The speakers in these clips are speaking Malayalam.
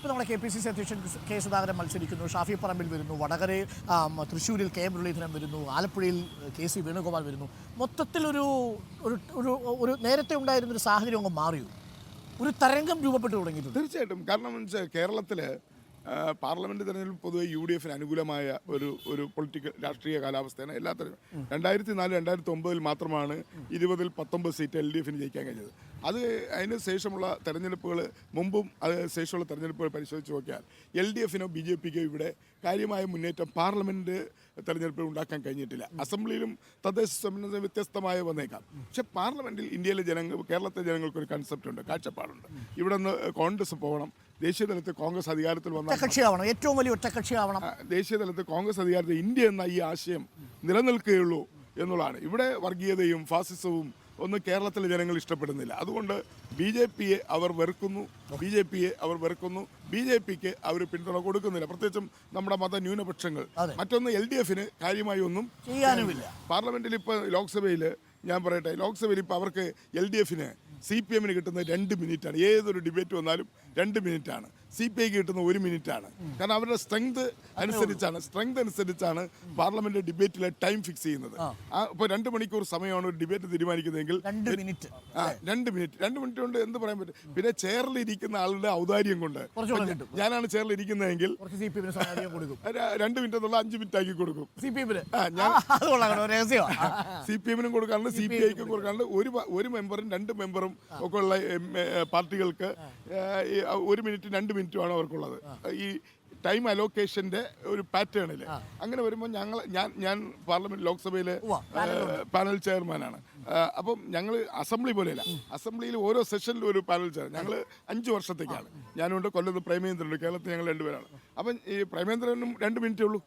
ഇപ്പോൾ നമ്മുടെ KPCC അധ്യക്ഷൻ കെ സുധാകരൻ മത്സരിക്കുന്നു, ഷാഫി പറമ്പിൽ വരുന്നു, വടകരയിൽ തൃശ്ശൂരിൽ കെ മുരളീധരൻ വരുന്നു, ആലപ്പുഴയിൽ KC വേണുഗോപാൽ വരുന്നു. മൊത്തത്തിലൊരു ഒരു നേരത്തെ ഉണ്ടായിരുന്നൊരു സാഹചര്യം അങ്ങ് മാറിയോ? ഒരു തരംഗം രൂപപ്പെട്ടു തുടങ്ങിയിട്ടുണ്ട്. തീർച്ചയായിട്ടും. കാരണം കേരളത്തിൽ പാർലമെന്റ് തെരഞ്ഞെടുപ്പ് പൊതുവെ UDF അനുകൂലമായ ഒരു പൊളിറ്റിക്കൽ രാഷ്ട്രീയ കാലാവസ്ഥയാണ്. എല്ലാ തെരഞ്ഞെടുപ്പും 2004 2009 മാത്രമാണ് 20-ൽ 19 സീറ്റ് LDF ജയിക്കാൻ കഴിഞ്ഞത്. അതിന് ശേഷമുള്ള തെരഞ്ഞെടുപ്പുകൾ മുമ്പും അത് ശേഷമുള്ള തെരഞ്ഞെടുപ്പുകൾ പരിശോധിച്ച് നോക്കിയാൽ LDF BJPക്കോ ഇവിടെ കാര്യമായ മുന്നേറ്റം പാർലമെന്റ് തെരഞ്ഞെടുപ്പിൽ ഉണ്ടാക്കാൻ കഴിഞ്ഞിട്ടില്ല. അസംബ്ലിയിലും തദ്ദേശ സ്വയംഭരണ വ്യത്യസ്തമായ വന്നേക്കാം. പക്ഷെ പാർലമെന്റിൽ ഇന്ത്യയിലെ കേരളത്തിലെ ജനങ്ങൾക്കൊരു കൺസെപ്റ്റ് ഉണ്ട്, കാഴ്ചപ്പാടുണ്ട്. ഇവിടെ നിന്ന് കോൺഗ്രസ് പോകണം, ദേശീയ തലത്തിൽ കോൺഗ്രസ് അധികാരത്തിൽ വന്ന ഏറ്റവും വലിയ ഒറ്റക്കക്ഷിയാവണം, ദേശീയ തലത്തിൽ കോൺഗ്രസ് അധികാരത്തിൽ ഇന്ത്യ എന്ന ഈ ആശയം നിലനിൽക്കുകയുള്ളൂ എന്നുള്ളതാണ്. ഇവിടെ വർഗീയതയും ഫാസിസവും ഒന്നും കേരളത്തിലെ ജനങ്ങൾ ഇഷ്ടപ്പെടുന്നില്ല. അതുകൊണ്ട് BJPയെ അവർ വെറുക്കുന്നു, BJPക്ക് അവർ പിന്തുണ കൊടുക്കുന്നില്ല. പ്രത്യേകിച്ചും നമ്മുടെ മത ന്യൂനപക്ഷങ്ങൾ. മറ്റൊന്ന് LDF കാര്യമായി ഒന്നും ചെയ്യാനുമില്ല. പാർലമെന്റിൽ ഇപ്പോൾ ലോക്സഭയിൽ ഞാൻ പറയട്ടെ, ലോക്സഭയിൽ ഇപ്പോൾ അവർക്ക് LDF CPM കിട്ടുന്ന 2 മിനിറ്റാണ്. ഏതൊരു ഡിബേറ്റ് വന്നാലും 2 മിനിറ്റാണ്. CPIക്ക് കിട്ടുന്ന 1 മിനിറ്റാണ്. കാരണം അവരുടെ സ്ട്രെങ്ത് അനുസരിച്ചാണ് പാർലമെന്റ് ഡിബേറ്റിലെ ടൈം ഫിക്സ് ചെയ്യുന്നത്. ഇപ്പോൾ 2 മണിക്കൂർ സമയമാണ് ഒരു ഡിബേറ്റ് തീരുമാനിക്കുന്നതെങ്കിൽ 2 മിനിറ്റ് 2 മിനിറ്റ് കൊണ്ട് എന്ത് പറയാൻ പറ്റും? പിന്നെ ചെയറിൽ ഇരിക്കുന്ന ആളുടെ ഔദാര്യം കൊണ്ട് ഞാനാണ് ചെയറിൽ ഇരിക്കുന്നതെങ്കിൽ 2 മിനിറ്റ് എന്നുള്ള 5 മിനിറ്റ് ആക്കി കൊടുക്കും. CPM കൊടുക്കാറുണ്ട്, CPIക്കും കൊടുക്കാറുണ്ട്. ഒരു മെമ്പറും 2 മെമ്പറും ഒക്കെ ഉള്ള പാർട്ടികൾക്ക് 1 മിനിറ്റ് 2 മിനിറ്റുമാണ് അവർക്കുള്ളത്. ഈ ടൈം അലോക്കേഷന്റെ ഒരു പാറ്റേണിൽ അങ്ങനെ വരുമ്പോൾ ഞാൻ പാർലമെന്റ് ലോക്സഭയിലെ പാനൽ ചെയർമാനാണ്. അപ്പം ഞങ്ങൾ അസംബ്ലി പോലെയല്ല, അസംബ്ലിയിൽ ഓരോ സെഷനിലും ഒരു പാനൽ ചെയർ. ഞങ്ങൾ 5 വർഷത്തേക്കാണ്. ഞാനുണ്ട്, കൊല്ലത്ത് പ്രേമേന്ദ്രനുണ്ട്, കേരളത്തിൽ ഞങ്ങൾ 2 പേരാണ്. അപ്പം ഈ പ്രേമേന്ദ്രനും 2 മിനിറ്റേ ഉള്ളൂ,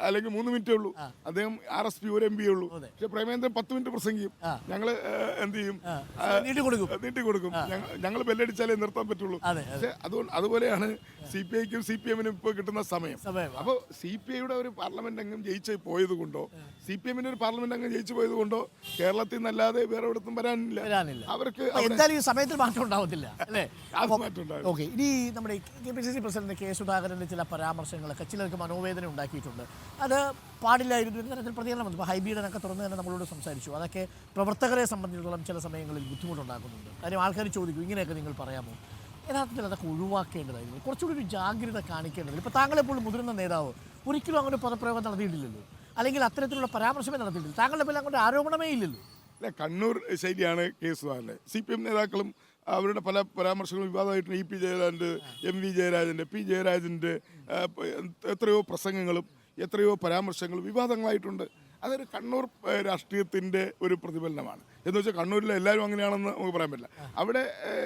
അല്ലെങ്കിൽ 3 മിനിറ്റേ ഉള്ളൂ. അദ്ദേഹം RSP 1 MB ഉള്ളൂ. പക്ഷെ പ്രേമേന്ദ്രൻ 10 മിനിറ്റ് പ്രസംഗിക്കും. ഞങ്ങൾ എന്ത് ചെയ്യും? നീട്ടിക്കൊടുക്കും. ഞങ്ങൾ ബെല്ലടിച്ചാലേ നിർത്താൻ പറ്റുള്ളൂ. പക്ഷെ അതുപോലെയാണ് CPIക്കും CPM ഇപ്പോൾ കിട്ടുന്ന സമയം. അപ്പോൾ CPIയുടെ ഒരു പാർലമെന്റ് അംഗം ജയിച്ച് പോയത് കൊണ്ടോ CPMന്റെ ഒരു പാർലമെന്റ് അംഗം ജയിച്ചു പോയത് കൊണ്ടോ കേരളത്തിൽ നിന്നല്ലാതെ വേറെ എവിടത്തും വരാനില്ല. അവർക്ക് എന്തായാലും ഈ സമയത്തിൽ മാറ്റം ഉണ്ടാവത്തില്ല അല്ലേ? ഓക്കെ, ഇനി നമ്മുടെ KPCC പ്രസിഡന്റ് കെ സുധാകരന്റെ ചില പരാമർശങ്ങളൊക്കെ ചിലർക്ക് മനോവേദന ഉണ്ടാക്കിയിട്ടുണ്ട്. അത് പാടില്ലായിരുന്നു എന്ന തരത്തിൽ പ്രതികരണം വന്നു. ഇപ്പോൾ ഹൈബീഡനൊക്കെ തുറന്ന് തന്നെ നമ്മളോട് സംസാരിച്ചു. അതൊക്കെ പ്രവർത്തകരെ സംബന്ധിച്ചിടത്തോളം ചില സമയങ്ങളിൽ ബുദ്ധിമുട്ടുണ്ടാക്കുന്നുണ്ട്. കാര്യം ആൾക്കാർ ചോദിക്കും, ഇങ്ങനെയൊക്കെ നിങ്ങൾ പറയാമോ? യഥാർത്ഥത്തിൽ അതൊക്കെ ഒഴിവാക്കേണ്ടതായിരുന്നു, കുറച്ചുകൂടി ഒരു ജാഗ്രത കാണിക്കേണ്ടതില്ല. ഇപ്പോൾ താങ്കളെപ്പോഴും മുതിർന്ന നേതാവ് ഒരിക്കലും അങ്ങനെ പദപ്രയോഗം നടത്തിയിട്ടില്ലല്ലോ, അല്ലെങ്കിൽ അത്തരത്തിലുള്ള പരാമർശമേ നടത്തിയിട്ടില്ല. താങ്കളുടെ പേരിൽ അങ്ങോട്ട് ആരോപണമേ ഇല്ലല്ലോ. അല്ല, കണ്ണൂർ ശൈലിയാണ് കെ സുധാകരൻ്റെ. CPM നേതാക്കളും അവരുടെ പല പരാമർശങ്ങളും വിവാദമായിട്ടുണ്ട്. EP ജയരാജൻ്റെ, MV ജയരാജൻ്റെ, P ജയരാജൻ്റെ എത്രയോ പ്രസംഗങ്ങളും എത്രയോ പരാമർശങ്ങളും വിവാദങ്ങളായിട്ടുണ്ട്. അതൊരു കണ്ണൂർ രാഷ്ട്രീയത്തിൻ്റെ ഒരു പ്രതിഫലനമാണ്. എന്ന് വെച്ചാൽ കണ്ണൂരിൽ എല്ലാവരും അങ്ങനെയാണെന്ന് നമുക്ക് പറയാൻ പറ്റില്ല. അവിടെ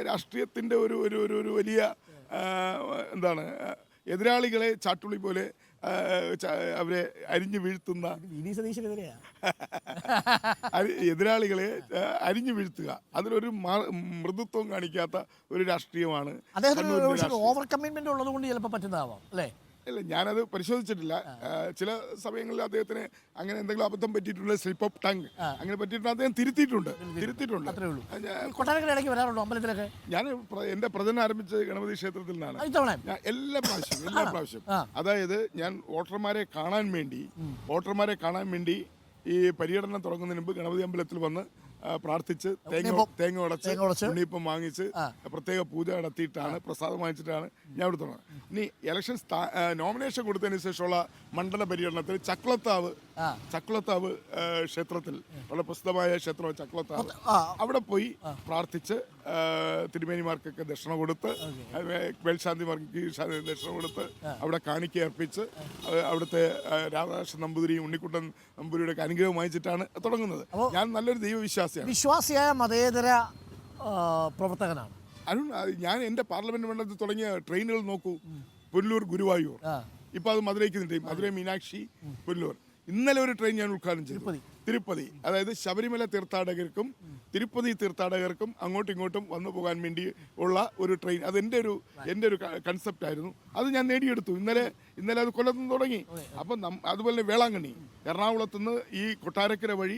രാഷ്ട്രീയത്തിൻ്റെ ഒരു വലിയ എന്താണ്, എതിരാളികളെ ചാട്ടുളി പോലെ അവരെ അരിഞ്ഞു വീഴ്ത്തുന്ന, എതിരാളികളെ അരിഞ്ഞു വീഴ്ത്തുക, അതിലൊരു മൃദുത്വം കാണിക്കാത്ത ഒരു രാഷ്ട്രീയമാണ്. ഓവർ കമ്മിറ്റ്മെന്റ് ഉള്ളത് കൊണ്ട് ചിലപ്പോൾ പറ്റുന്നതാവാം അല്ലേ? ഇല്ല, ഞാനത് പരിശോധിച്ചിട്ടില്ല. ചില സമയങ്ങളിൽ അദ്ദേഹത്തിന് അങ്ങനെ എന്തെങ്കിലും അബദ്ധം പറ്റിയിട്ടുണ്ട്, സ്ലിപ്പ് ഓഫ് ടങ് അങ്ങനെ പറ്റിയിട്ടുണ്ട്. അദ്ദേഹം തിരുത്തിയിട്ടുണ്ട്. ഞാൻ എൻ്റെ പ്രചരണം ആരംഭിച്ച ഗണപതി ക്ഷേത്രത്തിൽ നിന്നാണ്. ഞാൻ എല്ലാ പ്രാവശ്യം അതായത് ഞാൻ വോട്ടർമാരെ കാണാൻ വേണ്ടി ഈ പര്യടനം തുടങ്ങുന്നതിന് മുമ്പ് ഗണപതി അമ്പലത്തിൽ വന്ന് പ്രാർത്ഥിച്ച് തേങ്ങ ഉടച്ച് ഉണ്ണിയപ്പം വാങ്ങിച്ച് പ്രത്യേക പൂജ നടത്തിയിട്ടാണ്, പ്രസാദം വാങ്ങിച്ചിട്ടാണ് ഞാൻ ഇവിടെ തുടങ്ങുന്നത്. ഇനി ഇലക്ഷൻ നോമിനേഷൻ കൊടുത്തതിന് ശേഷമുള്ള മണ്ഡല പര്യടനത്തിൽ ചക്കുളത്താവ് ക്ഷേത്രത്തിൽ, വളരെ പ്രസിദ്ധമായ ക്ഷേത്രം ചക്കുളത്താവ്, അവിടെ പോയി പ്രാർത്ഥിച്ച് തിരുമേനിമാർക്കൊക്കെ ദക്ഷിണ കൊടുത്ത്, മേൽശാന്തിമാർക്ക് ദക്ഷിണ കൊടുത്ത് അവിടെ കാണിക്ക അർപ്പിച്ച് അവിടുത്തെ രാധാകൃഷ്ണൻ നമ്പൂതിരിയും ഉണ്ണിക്കുട്ടൻ നമ്പൂതിരിയുടെ അനുഗ്രഹം വാങ്ങിച്ചിട്ടാണ് തുടങ്ങുന്നത്. ഞാൻ നല്ലൊരു വിശ്വാസിയായ മതേതര പ്രവർത്തകനാണ് അരുൺ. ഞാൻ എൻ്റെ പാർലമെന്റ് മണ്ഡലത്തിൽ തുടങ്ങിയ ട്രെയിനുകൾ നോക്കൂ. പുനലൂർ ഗുരുവായൂർ, ഇപ്പൊ അത് മധുരയ്ക്ക് മധുരൈ മീനാക്ഷി പുനലൂർ. ഇന്നലെ ഒരു ട്രെയിൻ ഞാൻ ഉദ്ഘാടനം ചെയ്തു. തിരുപ്പതി, അതായത് ശബരിമല തീർത്ഥാടകർക്കും തിരുപ്പതി തീർത്ഥാടകർക്കും അങ്ങോട്ടും ഇങ്ങോട്ടും വന്നു പോകാൻ വേണ്ടി ഉള്ള ഒരു ട്രെയിൻ. അത് എൻ്റെ ഒരു കൺസെപ്റ്റ് ആയിരുന്നു. അത് ഞാൻ നേടിയെടുത്തു. ഇന്നലെ അത് കൊല്ലത്ത് നിന്ന് തുടങ്ങി. അപ്പം അതുപോലെ വേളാങ്കണ്ണി, എറണാകുളത്ത് നിന്ന് ഈ കൊട്ടാരക്കര വഴി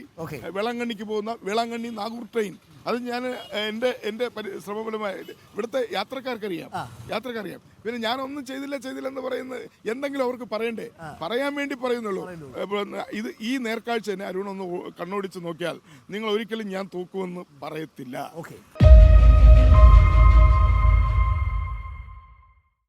വേളാങ്കണ്ണിക്ക് പോകുന്ന വേളാങ്കണ്ണി നാഗൂർ ട്രെയിൻ, അത് ഞാൻ എൻ്റെ ശ്രമഫലമായ ഇവിടുത്തെ യാത്രക്കാർക്കറിയാം. പിന്നെ ഞാനൊന്നും ചെയ്തില്ലെന്ന് പറയുന്നത് എന്തെങ്കിലും അവർക്ക് പറയണ്ടേ, പറയാൻ വേണ്ടി പറയുന്നുള്ളൂ. ഈ നേർക്കാഴ്ച തന്നെ അരുണൊന്ന് കണ്ണോടിച്ച് നോക്കിയാൽ നിങ്ങൾ ഒരിക്കലും ഞാൻ തോക്കുമെന്ന് പറയത്തില്ല.